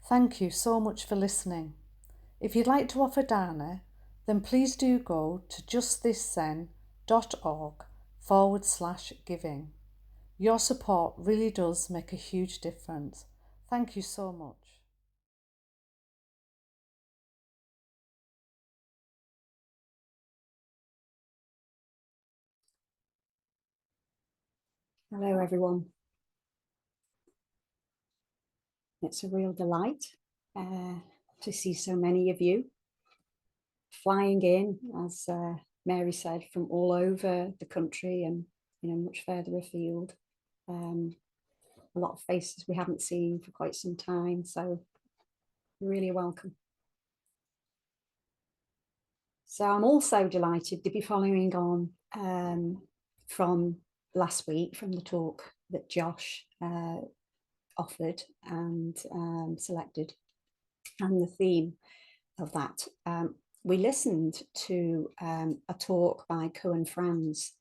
Thank you so much for listening. If you'd like to offer Dana, then please do go to justthiszen.org/giving. Your support really does make a huge difference. Thank you so much. Hello, everyone. It's a real delight to see so many of you flying in, as Mary said, from all over the country and much further afield. A lot of faces we haven't seen for quite some time, so really welcome. So I'm also delighted to be following on from last week, from the talk that Josh offered and selected, and the theme of that. We listened to a talk by Koun Franz,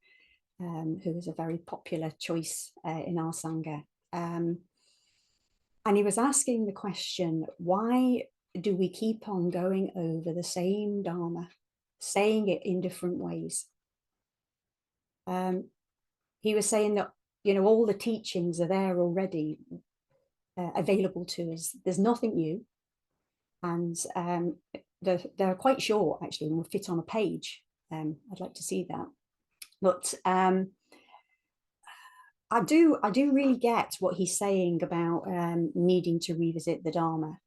who is a very popular choice in our Sangha. And he was asking the question, why do we keep on going over the same Dharma, saying it in different ways? He was saying that, all the teachings are there already, available to us. There's nothing new. And they're quite short, actually, and will fit on a page. I'd like to see that. But I do really get what he's saying about needing to revisit the Dharma.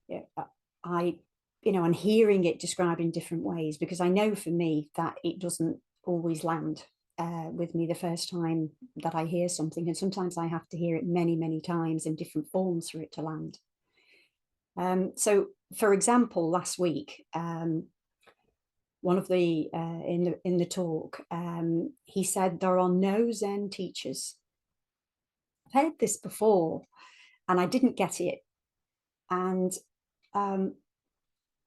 Yeah, and hearing it described in different ways, because I know for me that it doesn't always land with me the first time that I hear something, and sometimes I have to hear it many, many times in different forms for it to land. So, for example, last week, one of the in the talk, he said there are no Zen teachers. I've heard this before, and I didn't get it, and I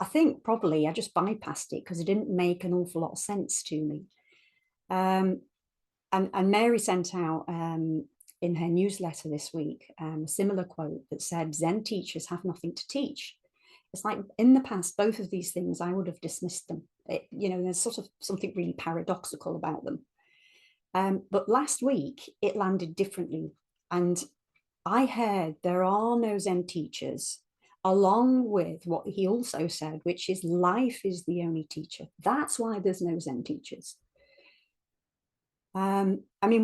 think probably I just bypassed it because it didn't make an awful lot of sense to me. And Mary sent out in her newsletter this week a similar quote that said, "Zen teachers have nothing to teach." It's like in the past, both of these things, I would have dismissed them. There's sort of something really paradoxical about them. But last week, it landed differently. And I heard there are no Zen teachers, along with what he also said, which is life is the only teacher. That's why there's no Zen teachers.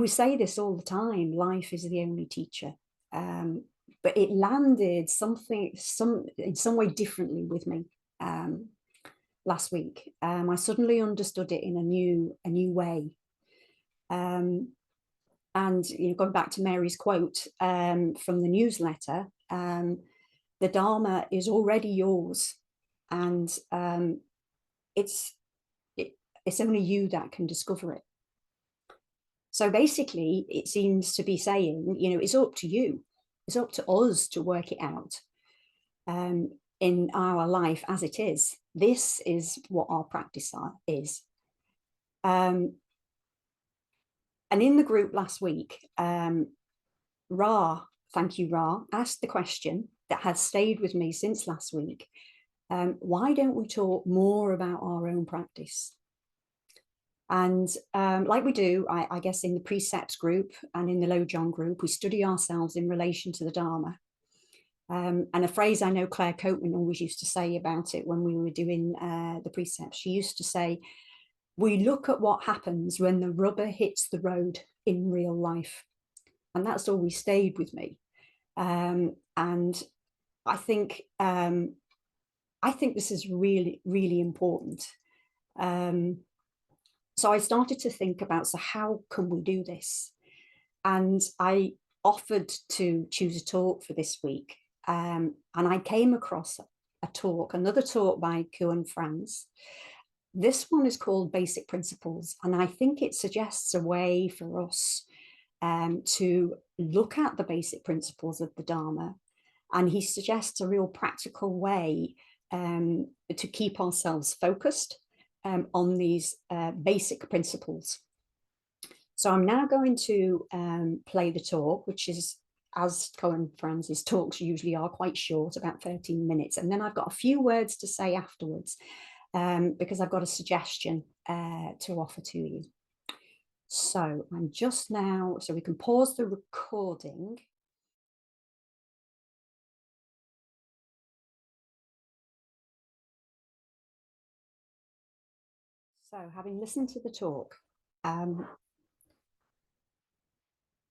We say this all the time, life is the only teacher. But it landed in some way differently with me last week. I suddenly understood it in a new way. And going back to Mary's quote from the newsletter, the Dharma is already yours, and it's only you that can discover it. So basically, it seems to be saying, it's up to you. It's up to us to work it out in our life as it is. This is what our practice is. And in the group last week, Ra, thank you, Ra, asked the question that has stayed with me since last week. Why don't we talk more about our own practice? And like we do, I guess, in the precepts group and in the Lojong group, we study ourselves in relation to the Dharma. And a phrase I know Claire Copeman always used to say about it when we were doing the precepts, she used to say, we look at what happens when the rubber hits the road in real life. And that's always stayed with me. And I think this is really, really important. So I started to think about, so how can we do this? And I offered to choose a talk for this week. And I came across another talk by Koun Franz. This one is called Basic Principles. And I think it suggests a way for us to look at the basic principles of the Dharma. And he suggests a real practical way to keep ourselves focused on these basic principles. So I'm now going to play the talk, which is as Koun Franz's talks usually are, quite short, about 13 minutes. And then I've got a few words to say afterwards, because I've got a suggestion to offer to you. So I'm just now, so we can pause the recording. So having listened to the talk,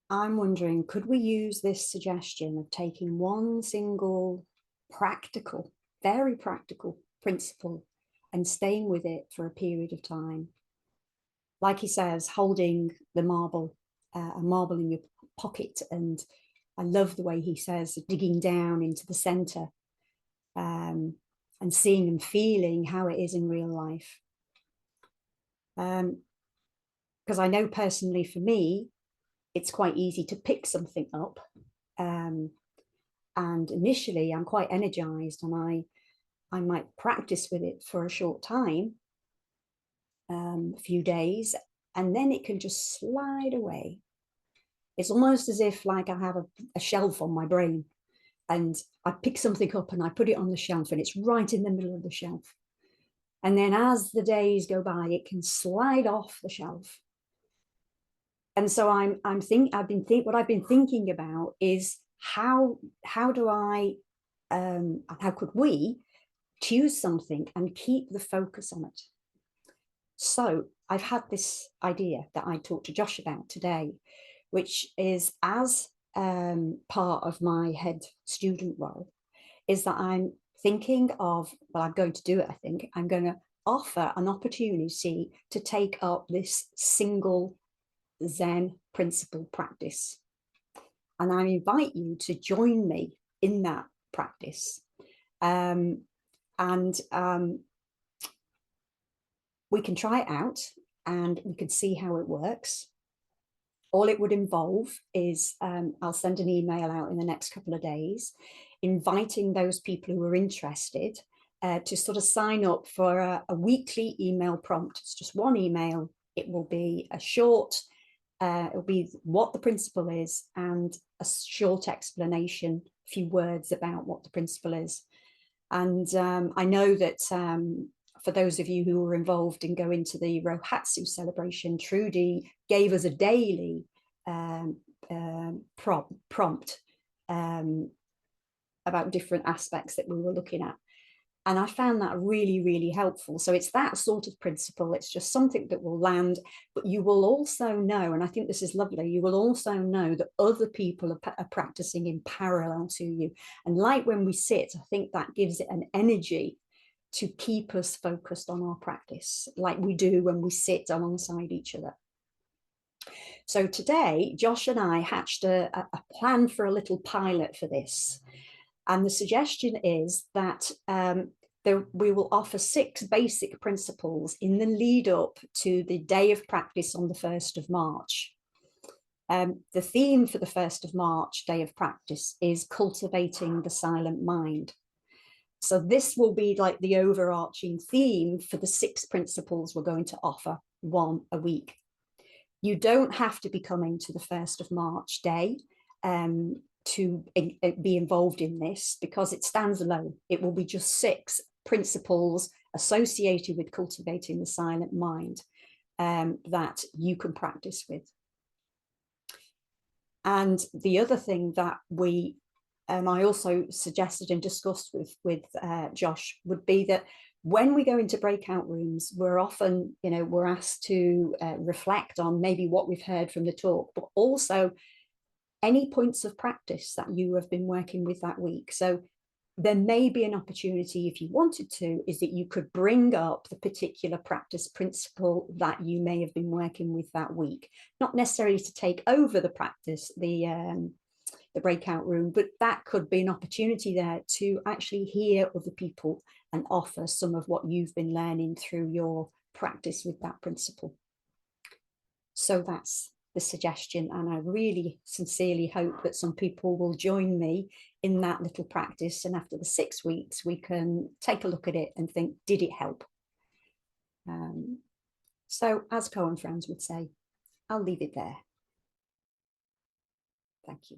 I'm wondering, could we use this suggestion of taking one single practical, very practical principle and staying with it for a period of time? Like he says, holding the marble, a marble in your pocket. And I love the way he says, digging down into the center, and seeing and feeling how it is in real life. Because I know personally for me, it's quite easy to pick something up. And initially I'm quite energized, and I might practice with it for a short time, a few days, and then it can just slide away. It's almost as if like I have a shelf on my brain, and I pick something up and I put it on the shelf, and it's right in the middle of the shelf. And then as the days go by, it can slide off the shelf. And so what I've been thinking about is how do I, how could we choose something and keep the focus on it? So I've had this idea that I talked to Josh about today, which is, as part of my head student role, is that I'm thinking of, well, I'm going to do it, I think. I'm going to offer an opportunity to take up this single Zen principle practice. And I invite you to join me in that practice. We can try it out and we can see how it works. All it would involve is, I'll send an email out in the next couple of days, inviting those people who are interested to sort of sign up for a weekly email prompt. It's just one email. It will be a short, it'll be what the principle is and a short explanation, a few words about what the principle is. And I know that for those of you who were involved in going to the Rohatsu celebration, Trudy gave us a daily prompt about different aspects that we were looking at. And I found that really, really helpful. So it's that sort of principle. It's just something that will land, but you will also know, and I think this is lovely, you will also know that other people are practicing in parallel to you. And like when we sit, I think that gives it an energy to keep us focused on our practice, like we do when we sit alongside each other. So today, Josh and I hatched a plan for a little pilot for this. And the suggestion is that we will offer 6 basic principles in the lead up to the day of practice on the 1st of March. The theme for the 1st of March day of practice is cultivating the silent mind. So this will be like the overarching theme for the 6 principles we're going to offer, one a week. You don't have to be coming to the 1st of March day to be involved in this, because it stands alone. It will be just 6 principles associated with cultivating the silent mind that you can practice with. And the other thing that I also suggested and discussed with Josh would be that when we go into breakout rooms, we're often, we're asked to reflect on maybe what we've heard from the talk, but also any points of practice that you have been working with that week. So there may be an opportunity, if you wanted to, is that you could bring up the particular practice principle that you may have been working with that week, not necessarily to take over the practice, the breakout room, but that could be an opportunity there to actually hear other people and offer some of what you've been learning through your practice with that principle. So that's the suggestion, and I really sincerely hope that some people will join me in that little practice, and after the 6 weeks we can take a look at it and think, did it help? So as Koun Franz would say, I'll leave it there. Thank you.